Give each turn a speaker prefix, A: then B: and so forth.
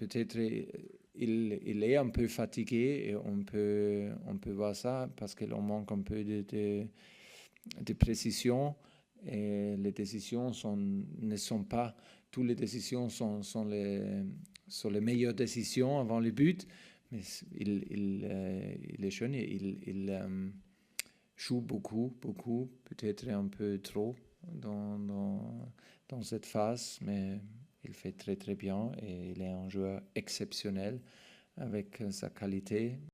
A: peut-être il est un peu fatigué et on peut voir ça parce qu'il en manque un peu de précision et les décisions ne sont pas, toutes les décisions sont les meilleures décisions avant le but, mais il est jeune et il joue beaucoup, peut-être un peu trop dans cette phase, mais il fait très très bien et il est un joueur exceptionnel avec sa qualité.